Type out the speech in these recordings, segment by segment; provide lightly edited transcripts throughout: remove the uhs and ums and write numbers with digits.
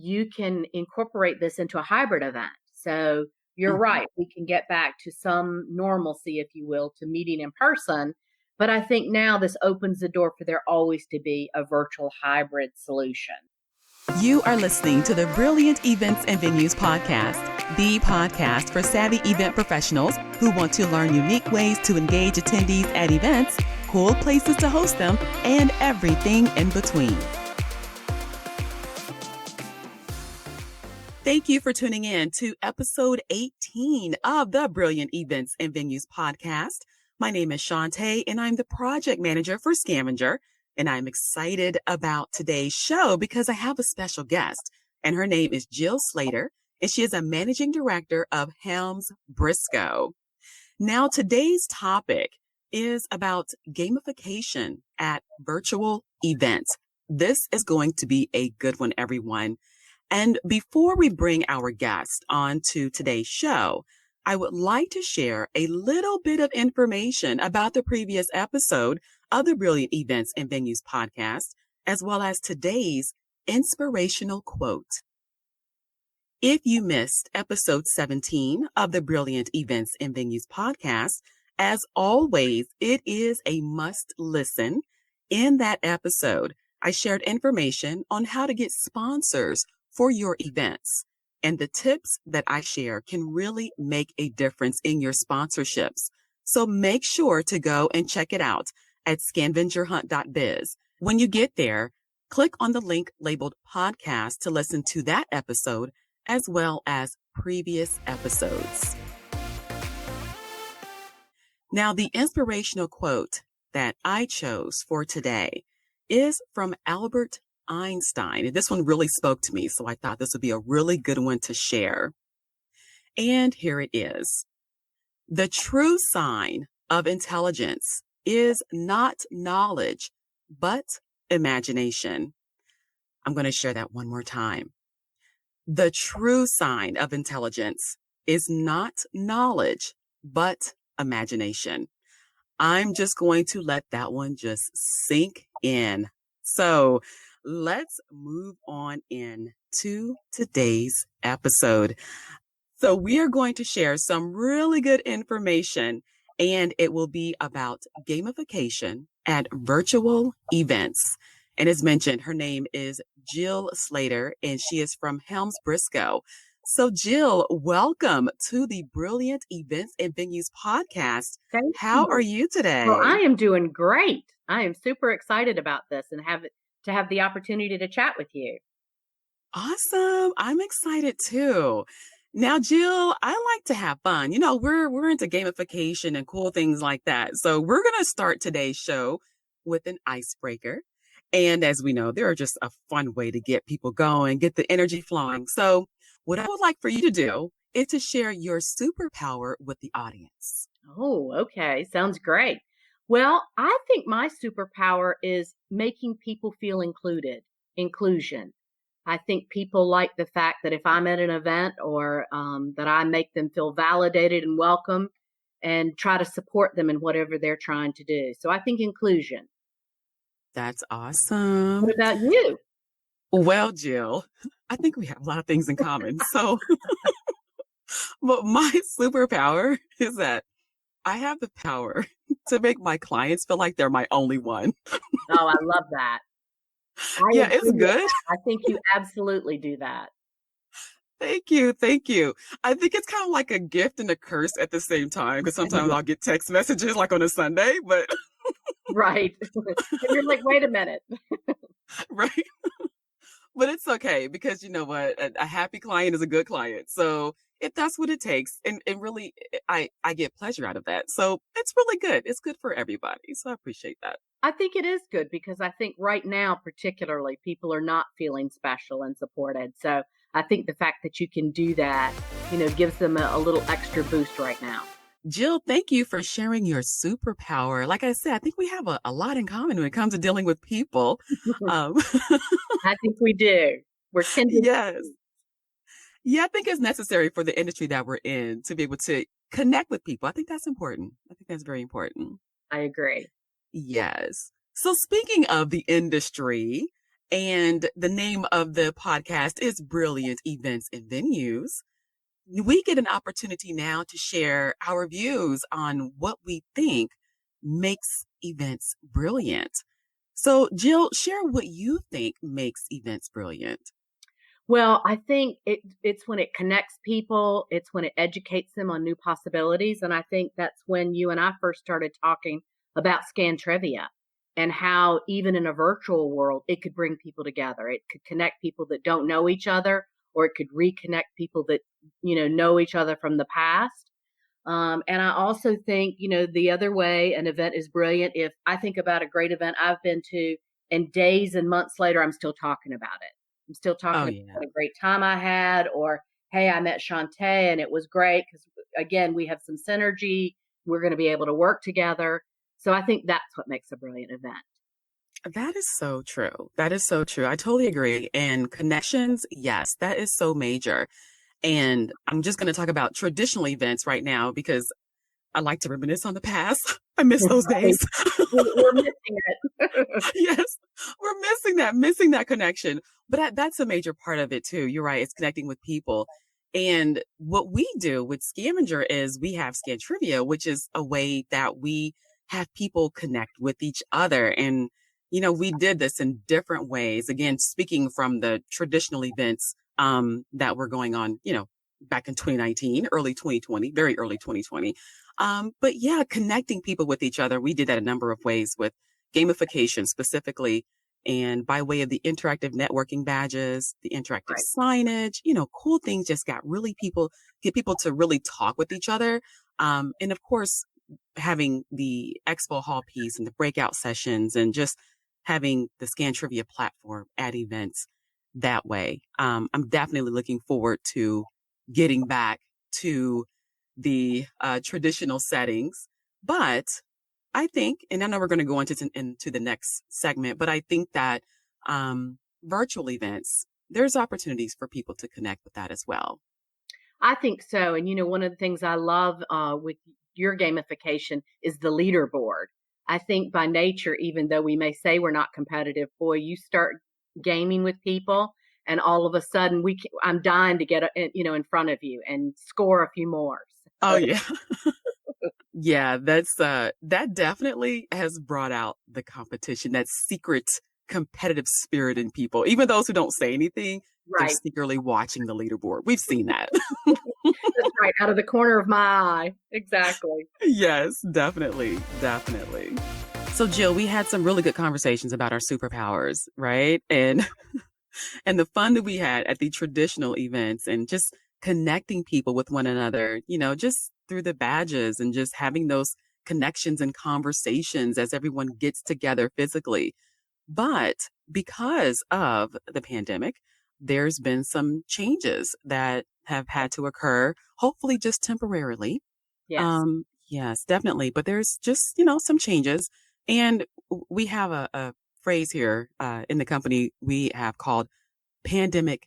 you can incorporate this into a hybrid event. So you're right. We can get back to some normalcy, if you will, to meeting in person. But I think now this opens the door for there always to be a virtual hybrid solution. You are listening to the Brilliant Events and Venues podcast, the podcast for savvy event professionals who want to learn unique ways to engage attendees at events, cool places to host them, and everything in between. Thank you for tuning in to episode 18 of the Brilliant Events and Venues podcast. My name is Shantae, and I'm the project manager for Scavenger. And I'm excited about today's show because I have a special guest, and her name is Jill Slater, and she is a managing director of Helmsbriscoe. Now, today's topic is about gamification at virtual events. This is going to be a good one, everyone. And before we bring our guest on to today's show, I would like to share a little bit of information about the previous episode of the Brilliant Events and Venues podcast, as well as today's inspirational quote. If you missed episode 17 of the Brilliant Events and Venues podcast, as always, it is a must listen. In that episode, I shared information on how to get sponsors for your events. And the tips that I share can really make a difference in your sponsorships. So make sure to go and check it out at scavengerhunt.biz. When you get there, click on the link labeled podcast to listen to that episode as well as previous episodes. Now, the inspirational quote that I chose for today is from Albert Einstein. And this one really spoke to me, so I thought this would be a really good one to share. And here it is. The true sign of intelligence is not knowledge, but imagination. I'm going to share that one more time. The true sign of intelligence is not knowledge, but imagination. I'm just going to let that one just sink in. So let's move on into today's episode. So we are going to share some really good information, and it will be about gamification at virtual events. And as mentioned, her name is Jill Slater, and she is from Helmsbriscoe. So Jill, welcome to the Brilliant Events and Venues podcast. How are you today? Well, I am doing great. I am super excited about this and have the opportunity to chat with you. Awesome. I'm excited too. Now, Jill, I like to have fun. You know, we're into gamification and cool things like that. So we're going to start today's show with an icebreaker. And as we know, they're just a fun way to get people going, get the energy flowing. So what I would like for you to do is to share your superpower with the audience. Oh, okay. Sounds great. Well, I think my superpower is making people feel inclusion. I think people like the fact that if I'm at an event or that I make them feel validated and welcome and try to support them in whatever they're trying to do. So I think inclusion. That's awesome. What about you? Well, Jill, I think we have a lot of things in common. So, but my superpower is that I have the power to make my clients feel like they're my only one. Oh, I love that. Yeah, it's good. I think you absolutely do that. Thank you. Thank you. I think it's kind of like a gift and a curse at the same time, because sometimes I'll get text messages like on a Sunday, but. Right. And you're like, wait a minute. Right. But it's okay, because you know what? A happy client is a good client. So if that's what it takes, and really, I get pleasure out of that. So it's really good. It's good for everybody. So I appreciate that. I think it is good because I think right now, particularly, people are not feeling special and supported. So I think the fact that you can do that, gives them a little extra boost right now. Jill, thank you for sharing your superpower. Like I said, I think we have a lot in common when it comes to dealing with people. I think we do. We're kindred. Yes. Yeah, I think it's necessary for the industry that we're in to be able to connect with people. I think that's important. I think that's very important. I agree. Yes. So speaking of the industry, And the name of the podcast is Brilliant Events and Venues. We get an opportunity now to share our views on what we think makes events brilliant. So, Jill, share what you think makes events brilliant. Well, I think it's when it connects people, it's when it educates them on new possibilities. And I think that's when you and I first started talking about scan trivia and how even in a virtual world, it could bring people together. It could connect people that don't know each other, or it could reconnect people that, know each other from the past. And I also think, the other way an event is brilliant, if I think about a great event I've been to and days and months later, I'm still talking about it. I'm still Oh, talking yeah. about a great time I had, or, hey, I met Shantae and it was great because, again, we have some synergy. We're going to be able to work together. So I think that's what makes a brilliant event. That is so true. That is so true. I totally agree. And connections, yes, that is so major. And I'm just going to talk about traditional events right now because I like to reminisce on the past. I miss those Right. days. We're missing it. Yes, we're missing that connection. But that's a major part of it too. You're right. It's connecting with people. And what we do with Scavenger is we have Scan Trivia, which is a way that we have people connect with each other. And, we did this in different ways. Again, speaking from the traditional events, that were going on, back in 2019, early 2020, very early 2020. But yeah, connecting people with each other. We did that a number of ways with gamification specifically, and by way of the interactive networking badges, the interactive Right. signage, cool things just get people to really talk with each other. And of course, having the expo hall piece and the breakout sessions and just having the Scan Trivia platform at events that way. I'm definitely looking forward to getting back to the traditional settings, but I think, and I know we're going to go into the next segment, but I think that virtual events, there's opportunities for people to connect with that as well. I think so. And, one of the things I love with your gamification is the leaderboard. I think by nature, even though we may say we're not competitive, boy, you start gaming with people and all of a sudden I'm dying to get, in front of you and score a few more. Oh So, yeah. Yeah, that definitely has brought out the competition, that secret competitive spirit in people. Even those who don't say anything, they're right. secretly watching the leaderboard. We've seen that. That's right. Out of the corner of my eye. Exactly. Yes, definitely. Definitely. So Jill, we had some really good conversations about our superpowers, right? And the fun that we had at the traditional events and just connecting people with one another, just through the badges and just having those connections and conversations as everyone gets together physically. But because of the pandemic, there's been some changes that have had to occur, hopefully just temporarily. Yes. Yes, definitely. But there's just, some changes. And we have a phrase here in the company we have called Pandemic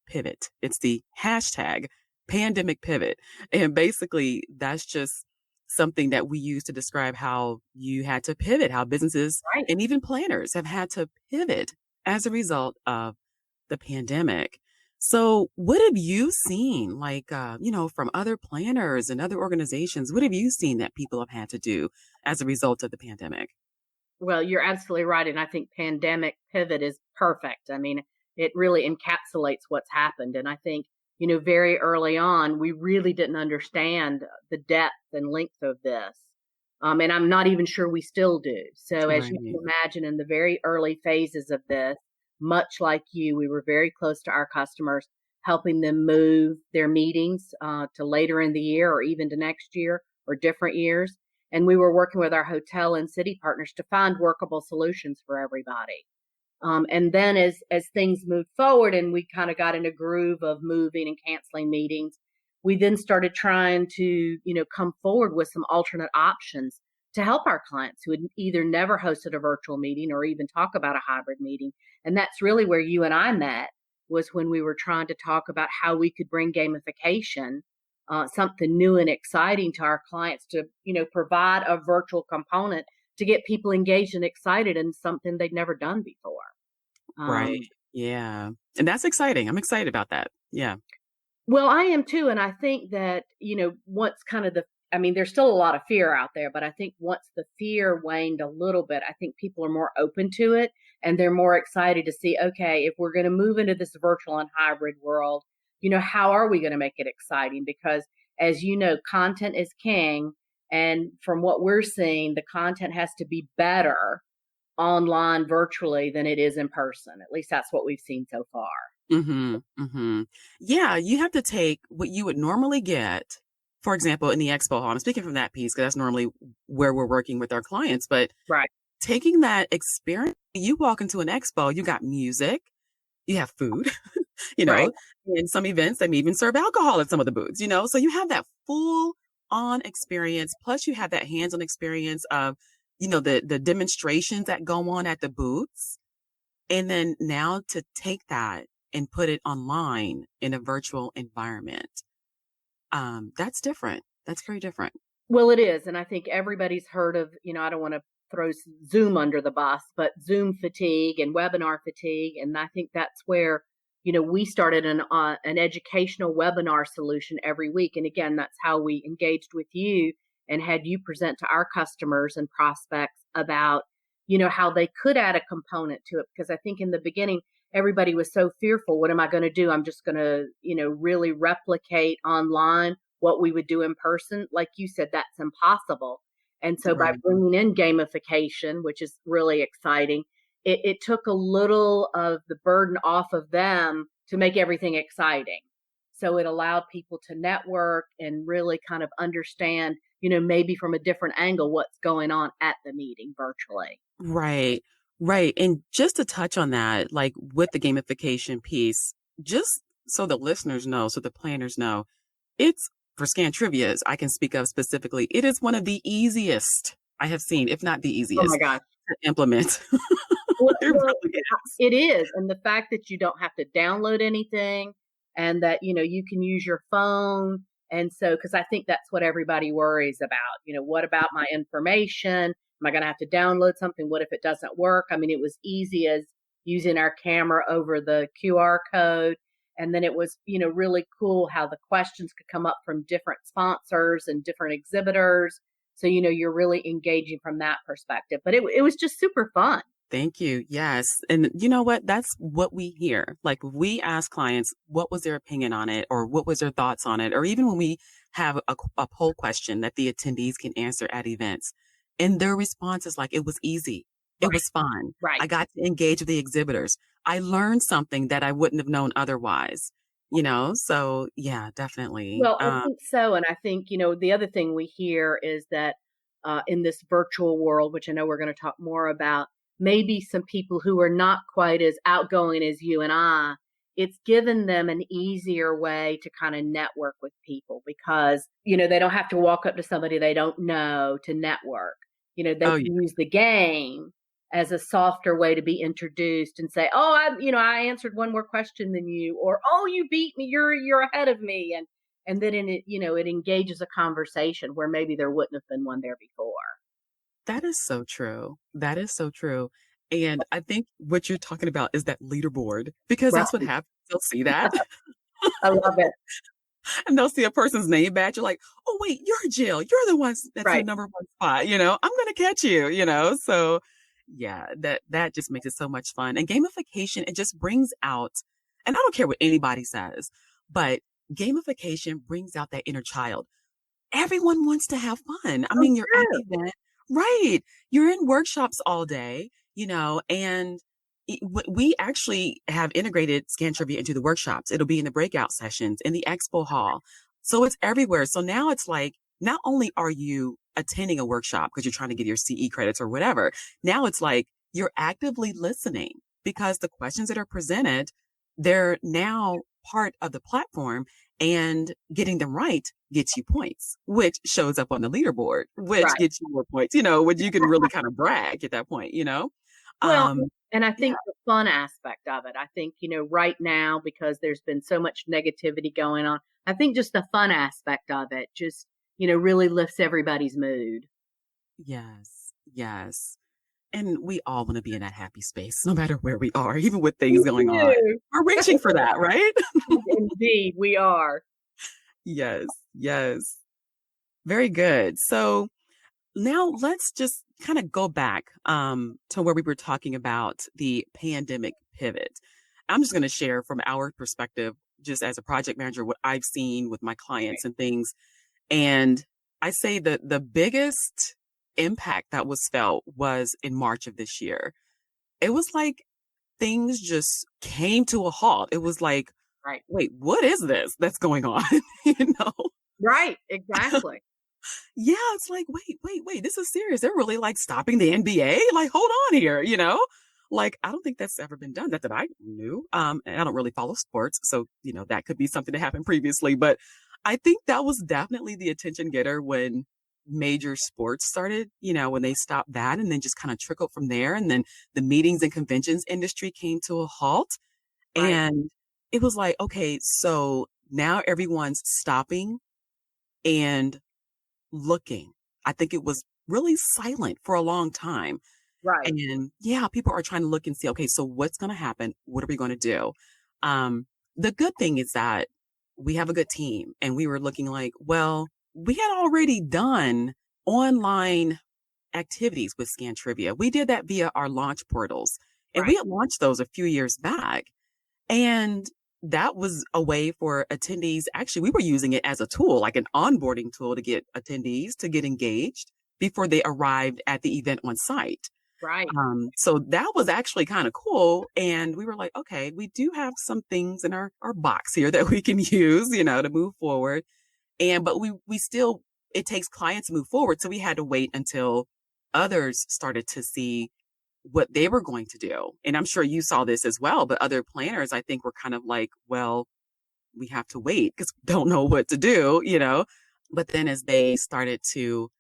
Pivot. It's the hashtag Pandemic Pivot. And basically, that's just something that we use to describe how you had to pivot, how businesses Right. and even planners have had to pivot as a result of the pandemic. So, what have you seen, like, from other planners and other organizations? What have you seen that people have had to do as a result of the pandemic? Well, you're absolutely right. And I think pandemic pivot is perfect. I mean, it really encapsulates what's happened. And I think, very early on, we really didn't understand the depth and length of this. And I'm not even sure we still do. So, as you Right. can imagine, in the very early phases of this, much like you, we were very close to our customers, helping them move their meetings to later in the year or even to next year or different years. And we were working with our hotel and city partners to find workable solutions for everybody. And then as things moved forward and we kind of got in a groove of moving and canceling meetings, we then started trying to, come forward with some alternate options to help our clients who had either never hosted a virtual meeting or even talk about a hybrid meeting. And that's really where you and I met, was when we were trying to talk about how we could bring gamification, something new and exciting to our clients to, provide a virtual component to get people engaged and excited in something they'd never done before. Right. Um, Yeah. And that's exciting. I'm excited about that. Yeah. well, I am too. And I think that, once kind of I mean, there's still a lot of fear out there, but I think once the fear waned a little bit, I think people are more open to it and they're more excited to see, okay, if we're going to move into this virtual and hybrid world, how are we going to make it exciting? Because as you know, content is king. And from what we're seeing, the content has to be better online virtually than it is in person. At least that's what we've seen so far. Mm-hmm. Mm-hmm. Yeah. You have to take what you would normally get, for example, in the expo hall. I'm speaking from that piece because that's normally where we're working with our clients, but Right. taking that experience, you walk into an expo, you got music, you have food, you Right. know, in some events, they may even serve alcohol at some of the booths, so you have that full on experience. Plus you have that hands-on experience of, the demonstrations that go on at the booths. And then now to take that and put it online in a virtual environment, that's different. That's very different. Well, it is. And I think everybody's heard of, I don't want to throw Zoom under the bus, but Zoom fatigue and webinar fatigue. And I think that's where, we started an educational webinar solution every week. And again, that's how we engaged with you and had you present to our customers and prospects about, how they could add a component to it. Because I think in the beginning, everybody was so fearful. What am I going to do? I'm just going to, really replicate online what we would do in person. Like you said, that's impossible. And so by Right. bringing in gamification, which is really exciting, it took a little of the burden off of them to make everything exciting. So it allowed people to network and really kind of understand, maybe from a different angle, what's going on at the meeting virtually. Right. Right. And just to touch on that, like with the gamification piece, just so the listeners know, so the planners know, it's for Scan Trivias, I can speak of specifically. It is one of the easiest I have seen, if not the Oh my easiest gosh. to implement. It Well, really is. it is. And the fact that you don't have to download anything and that, you can use your phone. And so, because I think that's what everybody worries about. What about my information? Am I going to have to download something? What if it doesn't work? I mean, it was easy as using our camera over the QR code. And then it was, really cool how the questions could come up from different sponsors and different exhibitors. So, you're really engaging from that perspective. But it was just super fun. Thank you. Yes. And you know what? That's what we hear. Like we ask clients, what was their opinion on it or what was their thoughts on it? Or even when we have a poll question that the attendees can answer at events and their response is like, it was easy. It Right. was fun. Right. I got to engage with the exhibitors. I learned something that I wouldn't have known otherwise, So yeah, definitely. Well, I think so. And I think, the other thing we hear is that in this virtual world, which I know we're going to talk more about, maybe some people who are not quite as outgoing as you and I, it's given them an easier way to kind of network with people because, they don't have to walk up to somebody they don't know to network. They Oh yeah. can use the game as a softer way to be introduced and say, "Oh, I answered one more question than you," or "Oh, you beat me. You're ahead of me." And then it engages a conversation where maybe there wouldn't have been one there before. That is so true. That is so true. And I think what you're talking about is that leaderboard because Right. that's what happens. They'll see that I love it. and they'll see a person's name badge. You're like, oh, wait, you're Jill. You're the one that's in the Right. number one spot. I'm going to catch you, So yeah, that just makes it so much fun. And gamification, it just brings out, and I don't care what anybody says, but gamification brings out that inner child. Everyone wants to have fun. I Oh, mean, you're at the true. event, right? You're in workshops all day, and we actually have integrated Scan Trivia into the workshops. It'll be in the breakout sessions, in the expo hall. So it's everywhere. So now it's like, not only are you attending a workshop because you're trying to get your CE credits or whatever, now it's like you're actively listening because the questions that are presented, they're now part of the platform and getting them right gets you points, which shows up on the leaderboard, which Right. gets you more points, which you can really kind of brag at that point. Well, Um, and I yeah, think the fun aspect of it, I think, right now, because there's been so much negativity going on, I think just the fun aspect of it just, really lifts everybody's mood. yes, yes. And we all want to be in that happy space, no matter where we are, even with We things going on. do. We're reaching for that, right? Indeed, we are. Yes, yes. Very good. So now let's just kind of go back to where we were talking about the pandemic pivot. I'm just going to share from our perspective, just as a project manager, what I've seen with my clients and things. And I say that the biggest impact that was felt was in March of this year. It was like things just came to a halt. It was like, Right. wait, what is this that's going on? you know? Right. Exactly. Yeah, it's like, wait, this is serious. They're really like stopping the NBA. Like, hold on here, Like, I don't think that's ever been done. That I knew. And I don't really follow sports. So, that could be something that happened previously. But I think that was definitely the attention getter when major sports started, when they stopped that and then just kind of trickled from there. And then the meetings and conventions industry came to a halt. Right. And it was like, okay, so now everyone's stopping and looking. I think it was really silent for a long time. Right. And yeah, people are trying to look and see, okay, so what's going to happen? What are we going to do? The good thing is that we have a good team and we were looking like, well, we had already done online activities with Scan Trivia. We did that via our launch portals and we Right. had launched those a few years back. And that was a way for attendees. Actually, we were using it as a tool, like an onboarding tool to get attendees to get engaged before they arrived at the event on site. Right. So that was actually kind of cool. And we were like, okay, we do have some things in our box here that we can use, to move forward. But we still, it takes clients to move forward. So we had to wait until others started to see what they were going to do. And I'm sure you saw this as well, but other planners, I think, were kind of like, well, we have to wait because we don't know what to do. But then as they started to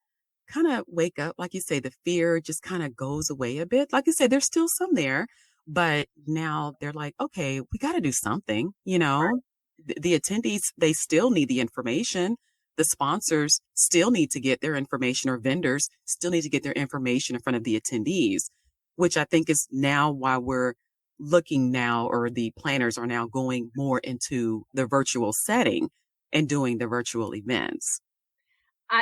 kind of wake up, like you say, the fear just kind of goes away a bit. Like you said, there's still some there, but now they're like, okay, we got to do something. The attendees, they still need the information. The sponsors still need to get their information, or vendors still need to get their information in front of the attendees, which I think is now why we're looking now, or the planners are now going more into the virtual setting and doing the virtual events.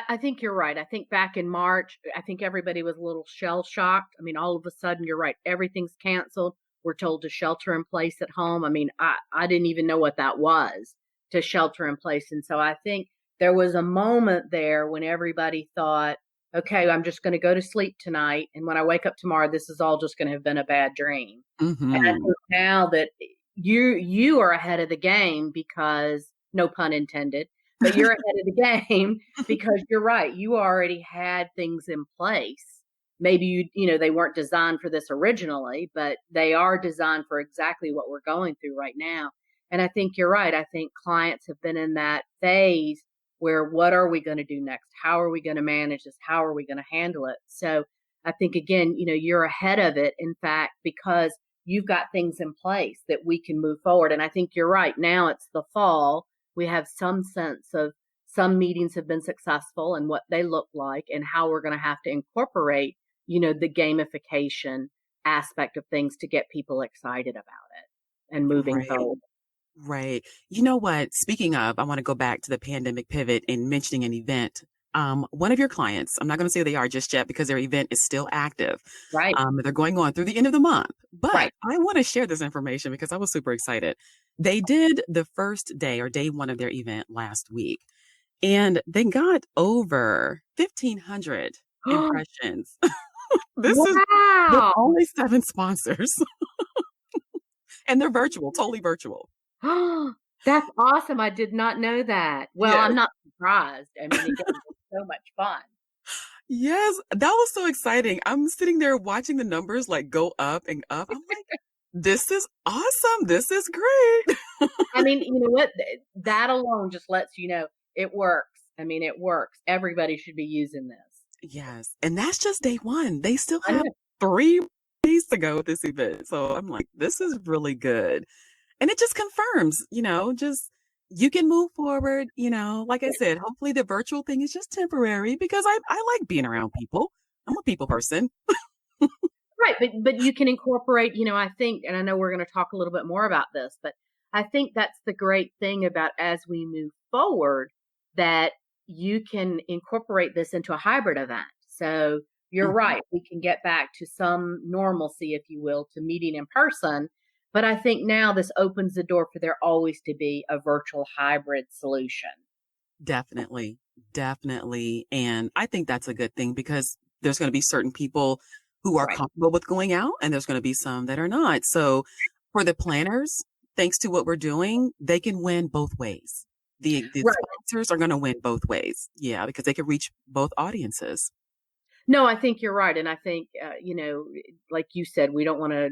I think you're right. I think back in March, I think everybody was a little shell shocked. I mean, all of a sudden, you're right. Everything's canceled. We're told to shelter in place at home. I mean, I didn't even know what that was, to shelter in place. And so I think there was a moment there when everybody thought, okay, I'm just going to go to sleep tonight. And when I wake up tomorrow, this is all just going to have been a bad dream. And I Mm-hmm. think now that you are ahead of the game, because no pun intended, but you're ahead of the game because you're right. You already had things in place. Maybe they weren't designed for this originally, but they are designed for exactly what we're going through right now. And I think you're right. I think clients have been in that phase where, what are we going to do next? How are we going to manage this? How are we going to handle it? So I think, again, you're ahead of it, in fact, because you've got things in place that we can move forward. And I think you're right. Now it's the fall. We have some sense of some meetings have been successful and what they look like, and how we're going to have to incorporate, the gamification aspect of things to get people excited about it and moving Right. forward. Right. You know what? Speaking of, I want to go back to the pandemic pivot and mentioning an event. One of your clients, I'm not going to say who they are just yet because their event is still active. Right. They're going on through the end of the month, but Right. I want to share this information because I was super excited. They did the first day, or day one of their event last week, and they got over 1,500 impressions. This is with Wow. only 7 sponsors, and they're virtual, totally virtual. That's awesome. I did not know that. Well, Yes. I'm not surprised. I mean, again, it's so much fun. Yes, that was so exciting. I'm sitting there watching the numbers like go up and up. I'm like, this is awesome. This is great. I mean, you know what? That alone just lets you know it works. I mean, it works. Everybody should be using this. Yes. And that's just day one. They still I have know. 3 days to go with this event. So I'm like, this is really good. And it just confirms, just you can move forward. Like I said, hopefully the virtual thing is just temporary because I like being around people. I'm a people person. Right, but you can incorporate, I think, and I know we're going to talk a little bit more about this, but I think that's the great thing about as we move forward, that you can incorporate this into a hybrid event. So you're Mhm. right, we can get back to some normalcy, if you will, to meeting in person. But I think now this opens the door for there always to be a virtual hybrid solution. Definitely. Definitely. And I think that's a good thing because there's going to be certain people who are Right. comfortable with going out and there's going to be some that are not. So for the planners, thanks to what we're doing, they can win both ways. The Right. sponsors are going to win both ways. Yeah, because they can reach both audiences. No, I think you're right. And I think, like you said, we don't want to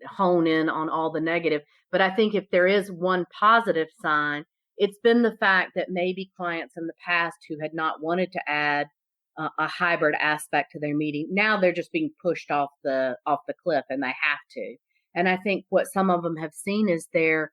hone in on all the negative. But I think if there is one positive sign, it's been the fact that maybe clients in the past who had not wanted to add a hybrid aspect to their meeting, now they're just being pushed off the cliff and they have to. And I think what some of them have seen is the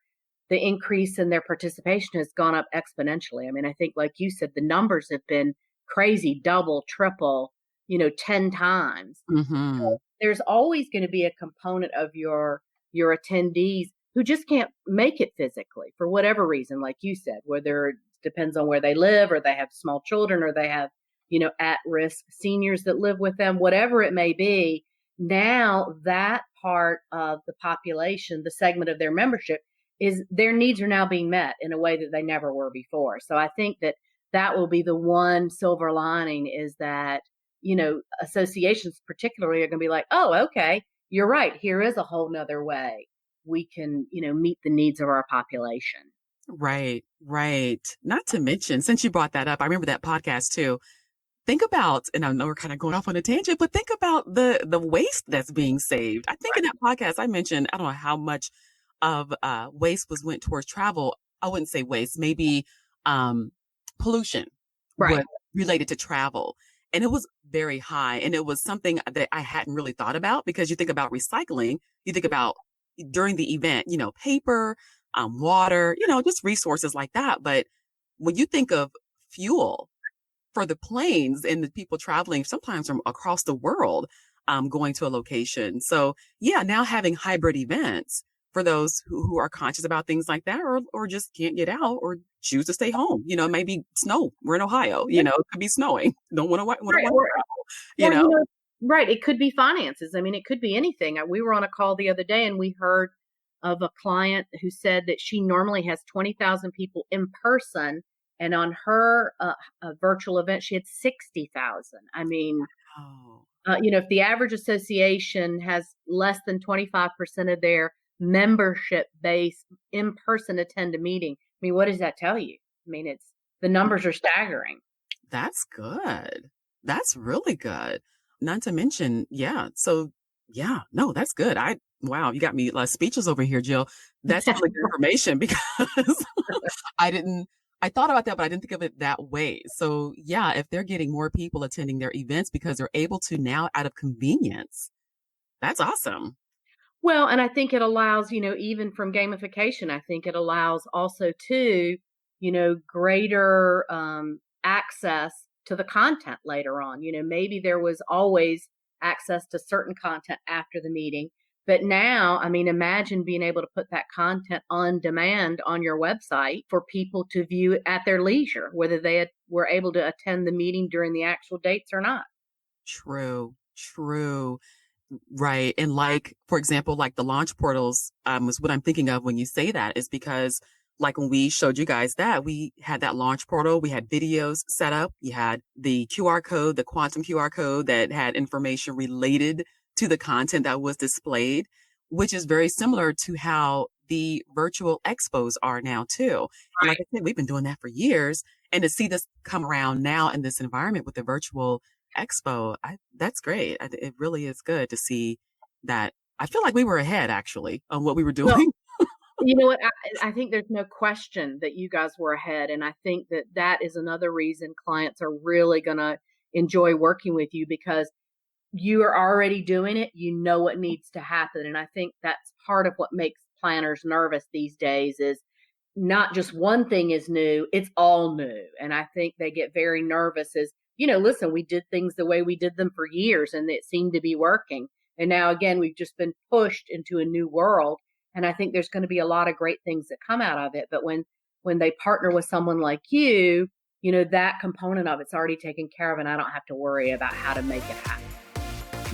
increase in their participation has gone up exponentially. I mean, I think, like you said, the numbers have been crazy, double, triple, 10 times. Hmm. There's always going to be a component of your attendees who just can't make it physically for whatever reason, like you said, whether it depends on where they live or they have small children or they have, at-risk seniors that live with them, whatever it may be. Now that part of the population, the segment of their membership, is their needs are now being met in a way that they never were before. So I think that will be the one silver lining, is that associations particularly are going to be like, oh, okay, you're right. Here is a whole nother way we can, meet the needs of our population. Right, right. Not to mention, since you brought that up, I remember that podcast too. Think about, and I know we're kind of going off on a tangent, but think about the waste that's being saved. I think in that podcast I mentioned, I don't know how much of waste was went towards travel. I wouldn't say waste, maybe um, pollution was Right. related to travel. And it was very high. And it was something that I hadn't really thought about because you think about recycling, you think about during the event, paper, water, just resources like that. But when you think of fuel, for the planes and the people traveling sometimes from across the world, going to a location. So yeah, now having hybrid events for those who are conscious about things like that, or just can't get out or choose to stay home. Maybe snow. We're in Ohio. It could be snowing. Don't want to Right. travel. You Or, know. right. It could be finances. I mean, it could be anything. We were on a call the other day and we heard of a client who said that she normally has 20,000 people in person. And on her virtual event, she had 60,000. I mean, Oh, if the average association has less than 25% of their membership base in person attend a meeting, I mean, what does that tell you? I mean, the numbers are staggering. that's good. That's really good. Not to mention, yeah. So yeah, no, that's good. Wow, you got me speechless over here, Jill. That's really good information because I didn't, I thought about that, but I didn't think of it that way. So yeah, if they're getting more people attending their events because they're able to now out of convenience, that's awesome. Well, and I think it allows, even from gamification, I think it allows also to, greater access to the content later on. Maybe there was always access to certain content after the meeting, but now, I mean, imagine being able to put that content on demand on your website for people to view at their leisure, whether were able to attend the meeting during the actual dates or not. True, true. Right. And for example, like the launch portals, is what I'm thinking of when you say that is because like when we showed you guys that we had that launch portal, we had videos set up. You had the QR code, the quantum QR code that had information related to the content that was displayed, which is very similar to how the virtual expos are now too. And like I said, we've been doing that for years. And to see this come around now in this environment with the virtual expo, that's great. It really is good to see that. I feel like we were ahead actually on what we were Well, doing. you know what? I think there's no question that you guys were ahead. And I think that is another reason clients are really going to enjoy working with you, because you are already doing it. You know what needs to happen. And I think that's part of what makes planners nervous these days, is not just one thing is new, it's all new. And I think they get very nervous as, listen, we did things the way we did them for years and it seemed to be working. And now again, we've just been pushed into a new world. And I think there's going to be a lot of great things that come out of it. But when they partner with someone like you, that component of it's already taken care of, and I don't have to worry about how to make it happen.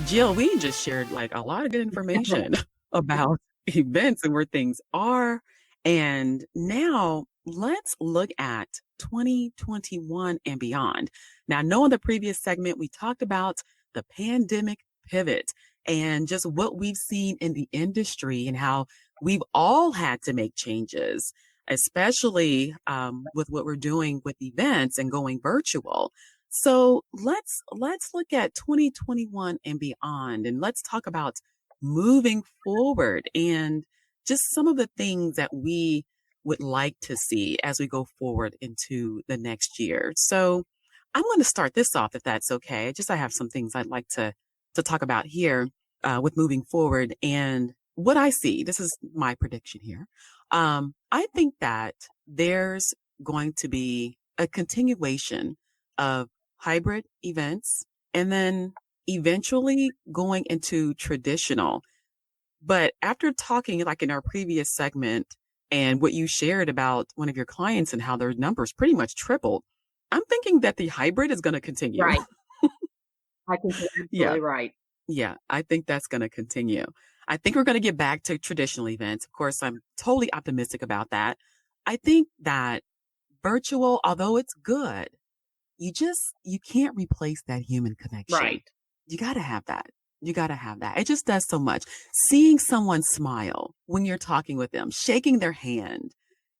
Jill, we just shared like a lot of good information about events and where things are. And now let's look at 2021 and beyond. Now, I know in the previous segment, we talked about the pandemic pivot and just what we've seen in the industry and how we've all had to make changes, especially with what we're doing with events and going virtual. So let's look at 2021 and beyond, and let's talk about moving forward and just some of the things that we would like to see as we go forward into the next year. So I'm going to start this off, if that's okay. I have some things I'd like to talk about here with moving forward and what I see. This is my prediction here. I think that there's going to be a continuation of hybrid events and then eventually going into traditional. But after talking, like in our previous segment, and what you shared about one of your clients and how their numbers pretty much tripled, I'm thinking that the hybrid is going to continue. Right. I think you're Yeah. absolutely right. Yeah, I think that's going to continue. I think we're going to get back to traditional events. Of course, I'm totally optimistic about that. I think that virtual, although it's good, you can't replace that human connection. Right. You got to have that. You got to have that. It just does so much. Seeing someone smile when you're talking with them, shaking their hand,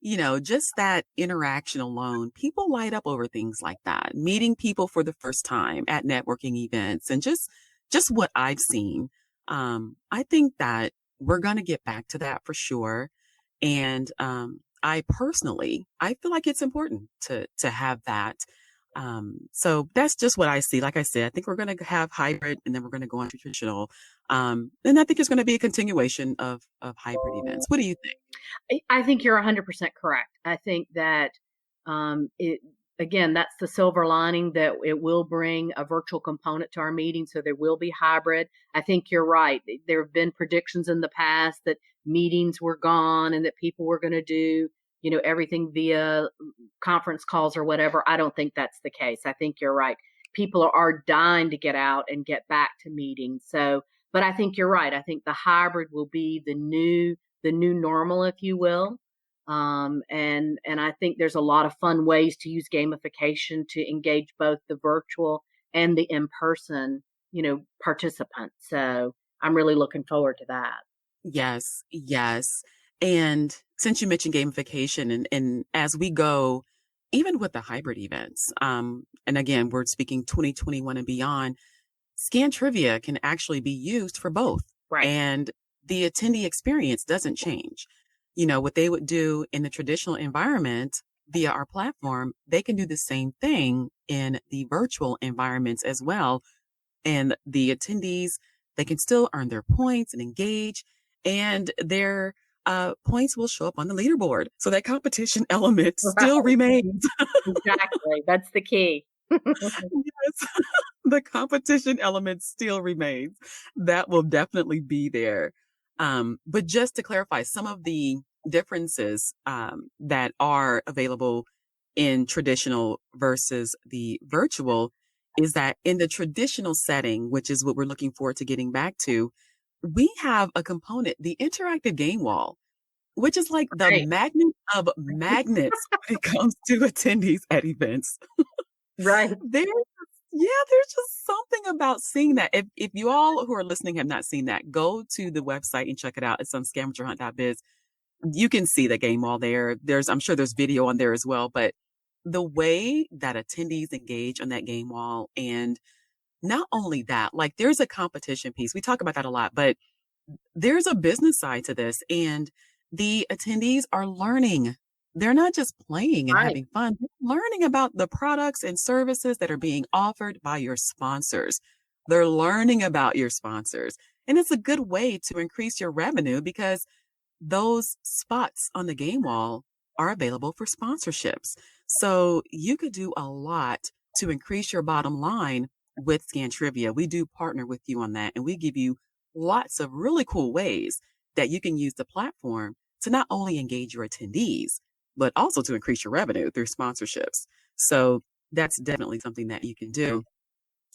just that interaction alone, people light up over things like that. Meeting people for the first time at networking events and just what I've seen. I think that we're going to get back to that for sure. And I feel like it's important to have that. So that's just what I see. Like I said, I think we're going to have hybrid and then we're going to go into traditional. And I think it's going to be a continuation of hybrid events. What do you think? I think you're 100% correct. I think that again, that's the silver lining, that it will bring a virtual component to our meeting. So there will be hybrid. I think you're right. There have been predictions in the past that meetings were gone and that people were going to do, everything via conference calls or whatever. I don't think that's the case. I think you're right. People are dying to get out and get back to meetings. So, but I think you're right. I think the hybrid will be the new normal, if you will. And I think there's a lot of fun ways to use gamification to engage both the virtual and the in-person, participants. So I'm really looking forward to that. Yes, yes. And since you mentioned gamification and as we go, even with the hybrid events, and again, we're speaking 2021 and beyond, Scan Trivia can actually be used for both. Right. And the attendee experience doesn't change. What they would do in the traditional environment via our platform, they can do the same thing in the virtual environments as well. And the attendees, they can still earn their points and engage, and their points will show up on the leaderboard. So that competition element still remains. Exactly. That's the key. Yes, the competition element still remains. That will definitely be there. But just to clarify, some of the differences that are available in traditional versus the virtual is that in the traditional setting, which is what we're looking forward to getting back to, we have a component, the interactive game wall, which is like the Right. magnet of magnets when it comes to attendees at events. Right. There's just something about seeing that. If you all who are listening have not seen that, go to the website and check it out. It's on scavengerhunt.biz. You can see the game wall there. I'm sure there's video on there as well, but the way that attendees engage on that game wall, and not only that, like there's a competition piece. We talk about that a lot, but there's a business side to this, and the attendees are learning. They're not just playing and Right. having fun. They're learning about the products and services that are being offered by your sponsors. They're learning about your sponsors. And it's a good way to increase your revenue because those spots on the game wall are available for sponsorships. So you could do a lot to increase your bottom line with Scan Trivia. We do partner with you on that, and we give you lots of really cool ways that you can use the platform to not only engage your attendees, but also to increase your revenue through sponsorships. So that's definitely something that you can do.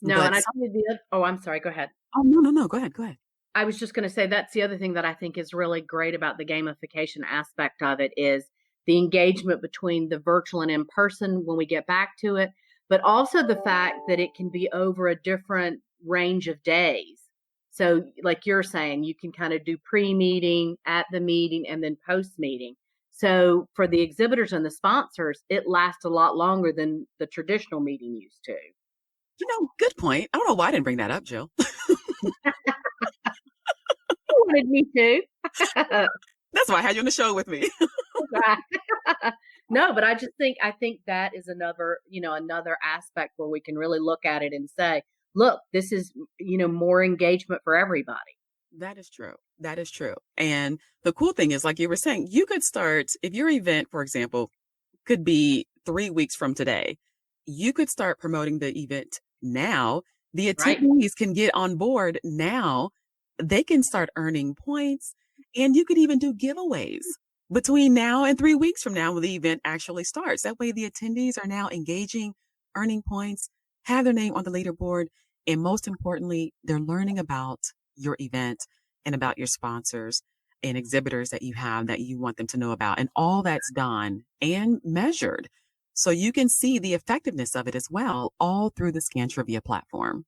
No, But and I tell you oh, I'm sorry, go ahead. oh, no, no, no. Go ahead. Go ahead. I was just gonna say that's the other thing that I think is really great about the gamification aspect of it is the engagement between the virtual and in person when we get back to it, but also the fact that it can be over a different range of days. So, like you're saying, you can kind of do pre-meeting, at the meeting, and then post-meeting. So, for the exhibitors and the sponsors, it lasts a lot longer than the traditional meeting used to. Good point. I don't know why I didn't bring that up, Jill. You wanted me to. That's why I had you on the show with me. Right. No, but I think that is another, another aspect where we can really look at it and say, look, this is, more engagement for everybody. That is true. That is true. And the cool thing is, like you were saying, you could start, if your event, for example, could be 3 weeks from today, you could start promoting the event now. The Right. attendees can get on board now. They can start earning points, and you could even do giveaways between now and 3 weeks from now when the event actually starts. That way, the attendees are now engaging, earning points, have their name on the leaderboard, and most importantly, they're learning about your event and about your sponsors and exhibitors that you have that you want them to know about. And all that's done and measured. So you can see the effectiveness of it as well, all through the Scan Trivia platform.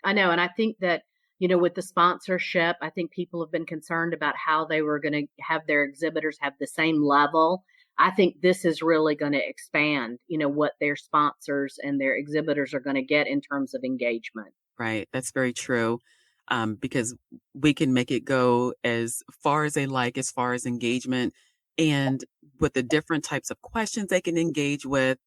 I know. And I think that, with the sponsorship, I think people have been concerned about how they were going to have their exhibitors have the same level. I think this is really going to expand, what their sponsors and their exhibitors are going to get in terms of engagement. Right. That's very true. Because we can make it go as far as they like, as far as engagement and with the different types of questions they can engage with.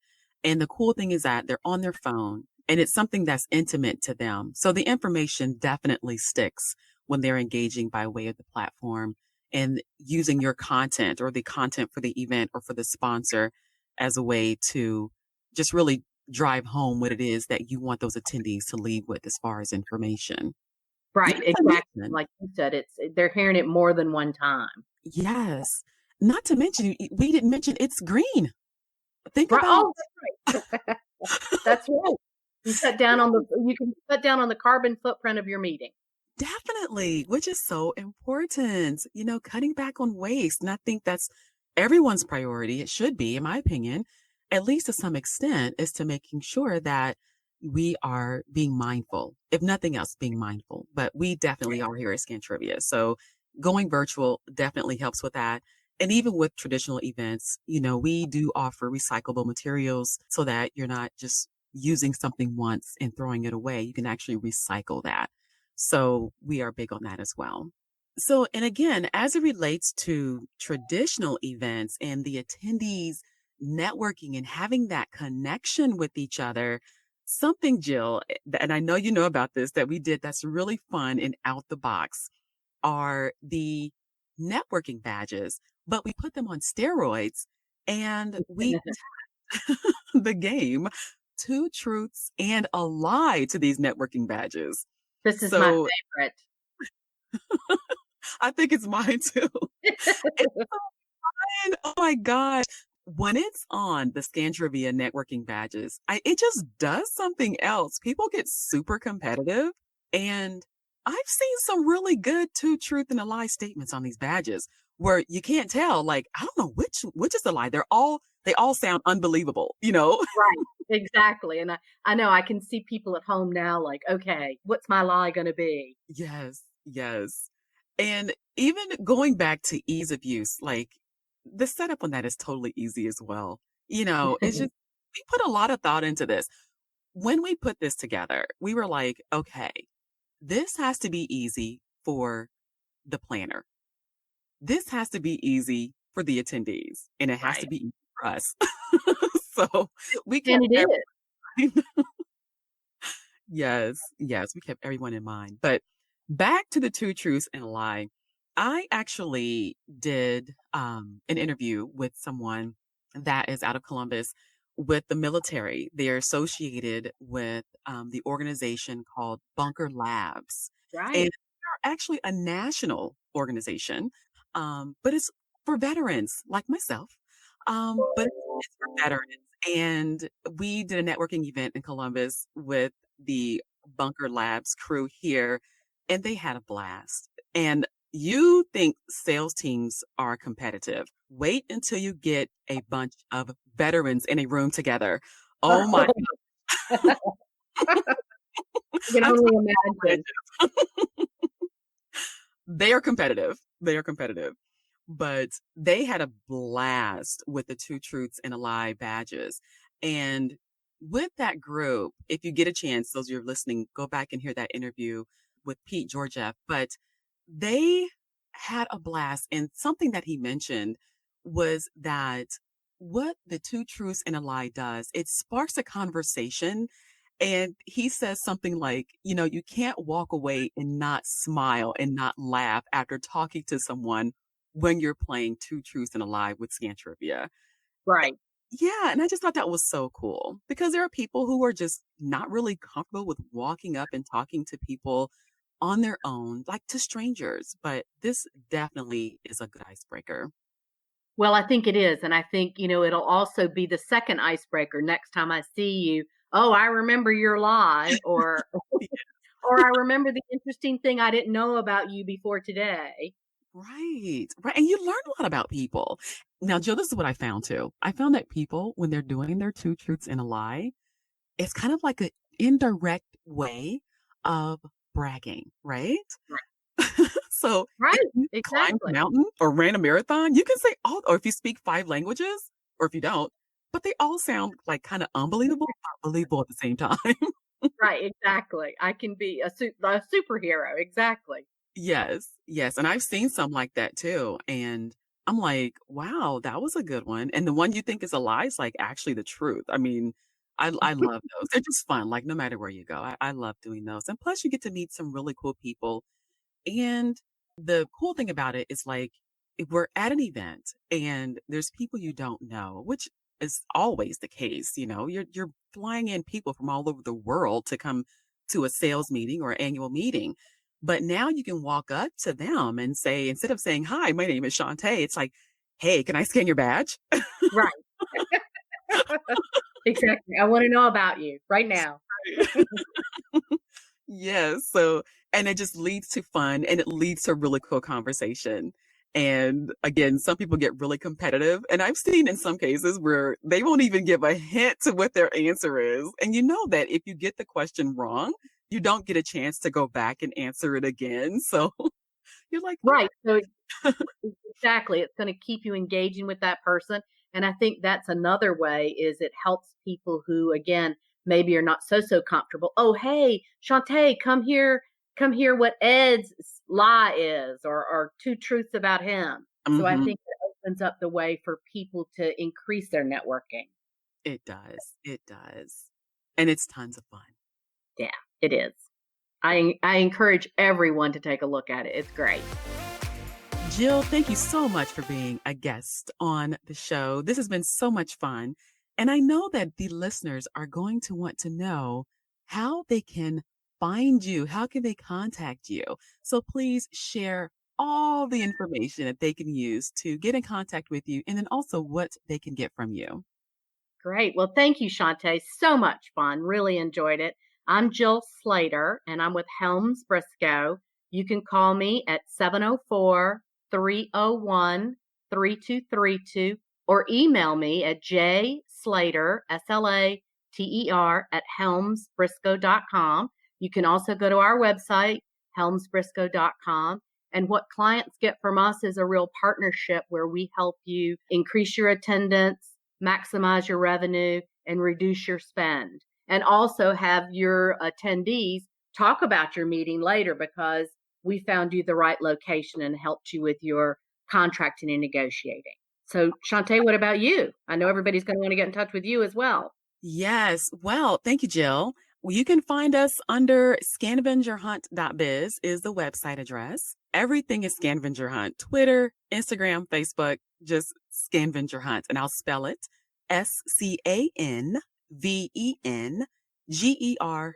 And the cool thing is that they're on their phone and it's something that's intimate to them. So the information definitely sticks when they're engaging by way of the platform and using your content or the content for the event or for the sponsor as a way to just really drive home what it is that you want those attendees to leave with as far as information. Right. Not to Exactly. mention, Like you said, they're hearing it more than one time. yes, not to mention, we didn't mention it's green. Think Right. about Oh, that's right. That's right. You can cut down on the carbon footprint of your meeting. definitely, which is so important, cutting back on waste. And I think that's everyone's priority. It should be, in my opinion, at least to some extent, is to making sure that we are being mindful, if nothing else, being mindful. But we definitely are here at Scan Trivia. So going virtual definitely helps with that. And even with traditional events, we do offer recyclable materials so that you're not just using something once and throwing it away. You can actually recycle that. So we are big on that as well. So, and again, as it relates to traditional events and the attendees networking and having that connection with each other, something, Jill, and I know you know about this, that we did that's really fun and out the box are the networking badges, but we put them on steroids and we the game two truths and a lie to these networking badges. This is my So favorite. I think it's mine too. It's fun. Oh my gosh. When it's on the Scan Trivia networking badges, it just does something else. People get super competitive and I've seen some really good two truth and a lie statements on these badges where you can't tell, like, I don't know which is the lie. They all sound unbelievable, you know? Right. Exactly. And I know I can see people at home now like, okay, what's my lie going to be? Yes, yes. And even going back to ease of use, like the setup on that is totally easy as well. It's just, we put a lot of thought into this. When we put this together, we were like, okay, this has to be easy for the planner. This has to be easy for the attendees, and it has to Right. be easy for us. So we And kept it is. everything. Yes, yes, we kept everyone in mind. But back to the two truths and a lie. I actually did an interview with someone that is out of Columbus with the military. They're associated with the organization called Bunker Labs. And Right. actually a national organization, but it's for veterans like myself. But it's for veterans. And we did a networking event in Columbus with the Bunker Labs crew here, and they had a blast. And you think sales teams are competitive. Wait until you get a bunch of veterans in a room together. Oh my, I can I'm only sorry. imagine. They are competitive. They are competitive. But they had a blast with the Two Truths and a Lie badges. And with that group, if you get a chance, those of you listening, go back and hear that interview with Pete Georgiev. But they had a blast. And something that he mentioned was that what the Two Truths and a Lie does, it sparks a conversation. And he says something like, you can't walk away and not smile and not laugh after talking to someone when you're playing Two Truths and a Lie with Scan Trivia. Right. Yeah, and I just thought that was so cool because there are people who are just not really comfortable with walking up and talking to people on their own, like to strangers. But this definitely is a good icebreaker. Well, I think it is. And I think, it'll also be the second icebreaker next time I see you. Oh, I remember your lie, or I remember the interesting thing I didn't know about you before today. Right, right. And you learn a lot about people. Now, Jill, this is what I found too. I found that people, when they're doing their Two Truths and a Lie, it's kind of like an indirect way of bragging, right? So Right. if you climbed a Exactly. mountain or ran a marathon, you can say, oh, or if you speak 5 languages, or if you don't, but they all sound like kind of unbelievable, but believable at the same time. Right. Exactly. I can be a superhero. Exactly. Yes, yes, and I've seen some like that too, and I'm like, "Wow, that was a good one," and the one you think is a lie is, like, actually the truth. I mean, I love those. They're just fun, like, no matter where you go. I love doing those, and plus you get to meet some really cool people, and the cool thing about it is, like, if we're at an event and there's people you don't know, which is always the case, you're flying in people from all over the world to come to a sales meeting or annual meeting. But now you can walk up to them and say, instead of saying, "Hi, my name is Shantae," it's like, "Hey, can I scan your badge?" Right. Exactly. I want to know about you right now. Yes. So, and it just leads to fun and it leads to really cool conversation. And again, some people get really competitive. And I've seen in some cases where they won't even give a hint to what their answer is. And you know that if you get the question wrong, you don't get a chance to go back and answer it again. So you're like, Right. So exactly. It's going to keep you engaging with that person. And I think that's another way is it helps people who, again, maybe are not so comfortable. Oh, hey, Shantae, come here what Ed's lie is or two truths about him. So I hmm think it opens up the way for people to increase their networking. it does. It does. And it's tons of fun. Yeah, it is. I encourage everyone to take a look at it. It's great. Jill, thank you so much for being a guest on the show. This has been so much fun. And I know that the listeners are going to want to know how they can find you. How can they contact you? So please share all the information that they can use to get in contact with you and then also what they can get from you. Great. Well, thank you, Shantae. So much fun. Really enjoyed it. I'm Jill Slater, and I'm with Helmsbriscoe. You can call me at 704-301-3232 or email me at jslater, Slater, at helmsbriscoe.com. You can also go to our website, helmsbriscoe.com. And what clients get from us is a real partnership where we help you increase your attendance, maximize your revenue, and reduce your spend. And also have your attendees talk about your meeting later because we found you the right location and helped you with your contracting and negotiating. So, Shantae, what about you? I know everybody's going to want to get in touch with you as well. Yes. Well, thank you, Jill. Well, you can find us under scavengerhunt.biz is the website address. Everything is Scavenger Hunt. Twitter, Instagram, Facebook, just Scavenger Hunt. And I'll spell it SCANVENGER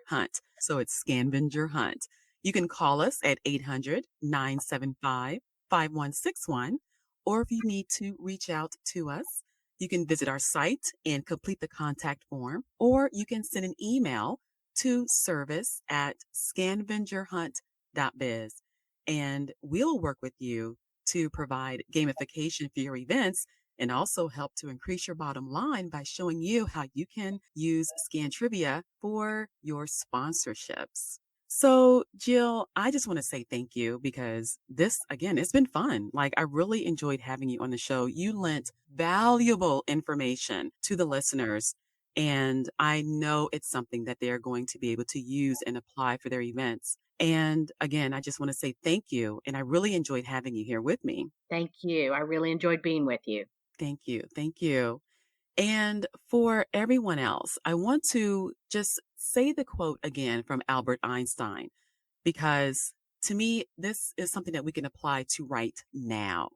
Hunt. So it's Scavenger Hunt. You can call us at 800-975-5161, or if you need to reach out to us, you can visit our site and complete the contact form, or you can send an email to service@scavengerhunt.biz, and we'll work with you to provide gamification for your events and also help to increase your bottom line by showing you how you can use Scan Trivia for your sponsorships. So, Jill, I just want to say thank you because this, again, it's been fun. Like, I really enjoyed having you on the show. You lent valuable information to the listeners, and I know it's something that they're going to be able to use and apply for their events. And again, I just want to say thank you. And I really enjoyed having you here with me. Thank you. I really enjoyed being with you. Thank you. Thank you. And for everyone else, I want to just say the quote again from Albert Einstein, because to me, this is something that we can apply to right now.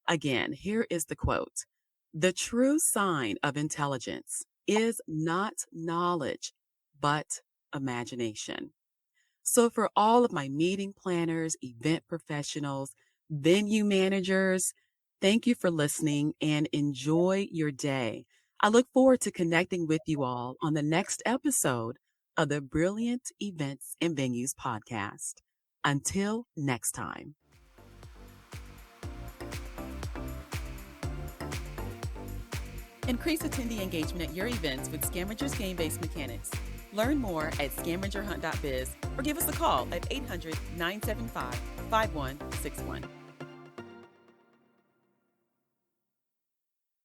Again, here is the quote. The true sign of intelligence is not knowledge, but imagination. So for all of my meeting planners, event professionals, venue managers, thank you for listening and enjoy your day. I look forward to connecting with you all on the next episode of the Brilliant Events and Venues podcast. Until next time. Increase attendee engagement at your events with Scavenger's game-based mechanics. Learn more at scavengerhunt.biz or give us a call at 800-975-5161.